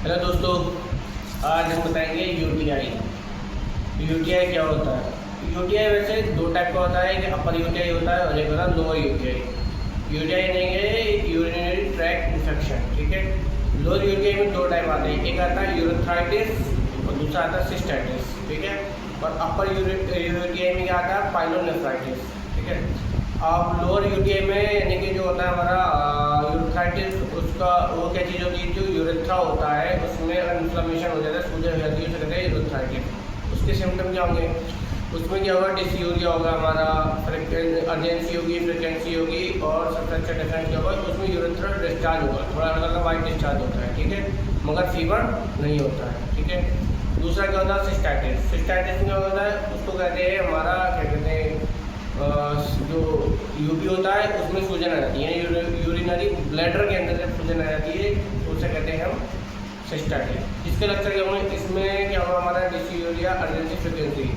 Hello दोस्तों, आज हम बताएंगे यूटीआई। यूटीआई क्या होता है? यूटीआई वैसे दो टाइप का होता है, एक अपर यूटीआई होता है और एक होता है लोअर यूटीआई। यूटीआई नहीं है यूरिनरी ट्रैक्ट इन्फेक्शन, ठीक है। लोअर यूटीआई में दो टाइप आते हैं, एक आता है यूरेथ्राइटिस और दूसरा आता है सिस्टाइटिस, ठीक है। और अपर यूटीआई में क्या आता है? पाइलोनेफ्राइटिस, ठीक है। अब लोअर यूटीआई में यानी कि जो होता है हमारा यूरेथ्राइटिस, उसका वो क्या चीज़ होती है? जो यूरेथ्रा होता है उसमें इन्फ्लेमेशन हो जाता है, सूजन हो जाती है, उसे कहते हैं यूरेथ्राइटिस। उसके सिम्टम क्या होंगे? उसमें क्या होगा? डिस्यूरिया होगा, हमारा अर्जेंसी होगी, फ्रिक्वेंसी होगी, और सबसे अच्छा डिफरेंस क्या होगा? उसमें यूरेथ्रल डिस्चार्ज होगा, थोड़ा हल्का वाइट डिस्चार्ज होता है, ठीक है, मगर फीवर नहीं होता है, ठीक है। दूसरा क्या होता है? सिस्टाइटिस। सिस्टाइटिस में क्या होता है? उसको कहते हैं हमारा क्या कहते हैं, जो यूपी होता है उसमें सूजन आ जाती है, यूरिनरी ब्लैडर के अंदर जब सूजन आ जाती है तो उसे कहते हैं हम सिस्टाइटिस। इसके लक्षण क्या होंगे? इसमें क्या होगा? हमारा डिस्यूरिया, अर्जेंसी, फ्रिक्वेंसी,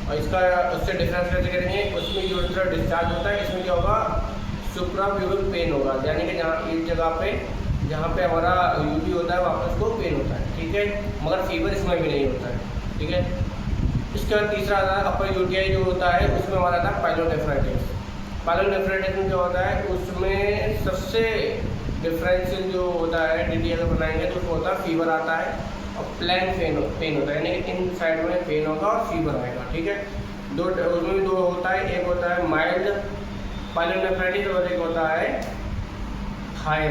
और इसका उससे डिफरेंस कैसे करेंगे? उसमें यूरेथ्रल डिस्चार्ज होता है, इसमें क्या होगा? सुप्राप्यूबिक पेन होगा, यानी कि जहाँ एक जगह पे जहाँ पे हमारा यूपी होता है वहाँ पर उसको पेन होता है, ठीक है, मगर फीवर इसमें भी नहीं होता है, ठीक है। इसके बाद तीसरा आता है अपर यूटीआई जो होता है, उसमें हमारा आता है पाइलोनेफ्राइटिस। पाइलोनेफ्राइटिस में क्या होता है? उसमें सबसे डिफरेंशियल जो होता है डी अगर बनाएंगे तो उसमें होता है फीवर आता है और प्लेन पेन होता है, यानी कि इन साइड में पेन होगा और फीवर आएगा, ठीक है। उसमें भी दो होता है, एक होता है माइल्ड पाइलोनेफ्राइटिस और एक होता है हाई।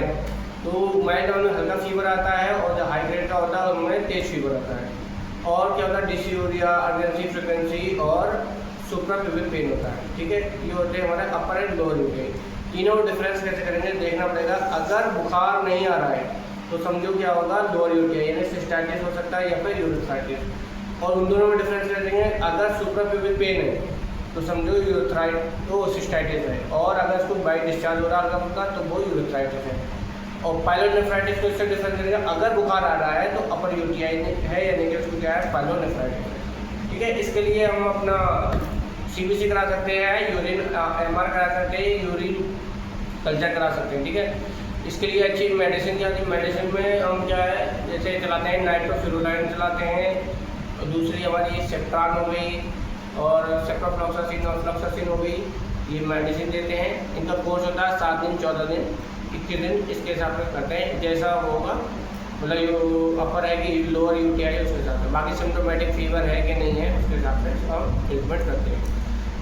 तो माइल्ड में हल्का फीवर आता है और जो हाई ग्रेड का होता है उनमें तेज फीवर आता है। और क्या होता है? डिस्यूरिया, अर्जेंसी, फ्रिक्वेंसी और सुप्राप्यूबिक पेन होता है, ठीक है। ये होते हैं हमारे अपर एंड लोअर यूटीआई। तीनों डिफरेंस कैसे करेंगे देखना पड़ेगा। अगर बुखार नहीं आ रहा है तो समझो क्या होगा? लोअर यूटीआई, यानी सिस्टाइटिस हो सकता है या फिर यूरेथ्राइटिस। और उन दोनों में डिफरेंस कर देंगे। अगर सुप्राप्यूबिक पेन है तो समझो यूरेथ्राइट तो सिस्टाइटिस है, और अगर उसको वाइट डिस्चार्ज हो रहा है हल्का तो वो यूरेथ्राइटिस है। और पाइलोनेफ्राइटिस को इससे डिफरेंस करेंगे, अगर बुखार आ रहा है तो अपर यूटीआई है, यानी कि उसको क्या है? पाइलोनेफ्राइटिस, ठीक है। इसके लिए हम अपना सीबीसी करा सकते हैं, यूरिन एमआर करा सकते हैं, यूरिन कल्चर करा सकते हैं, ठीक है। इसके लिए अच्छी मेडिसिन क्या है? मेडिसिन में हम क्या है जैसे चलाते हैं नाइट्रोफिरोलाइन चलाते हैं, और दूसरी हमारी सेप्ट्रान हो गई और सेप्रोफ्लॉक्सासिन और फ्लॉक्सासिन हो गई, ये मेडिसिन देते हैं। इनका कोर्स होता है 7 दिन, 14 दिन, 21 दिन, इसके हिसाब से करते हैं जैसा होगा, मतलब ये अपर है कि लोअर यूटीआई उसके हिसाब से। बाकी सिम्टोमेटिक फीवर है कि नहीं है उसके हिसाब से हम ट्रीटमेंट करते हैं।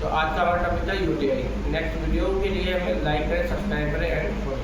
तो आज का हमारा टॉपिक था यूटीआई। नेक्स्ट वीडियो के लिए हमें लाइक करें, सब्सक्राइब करें एंड फॉलो।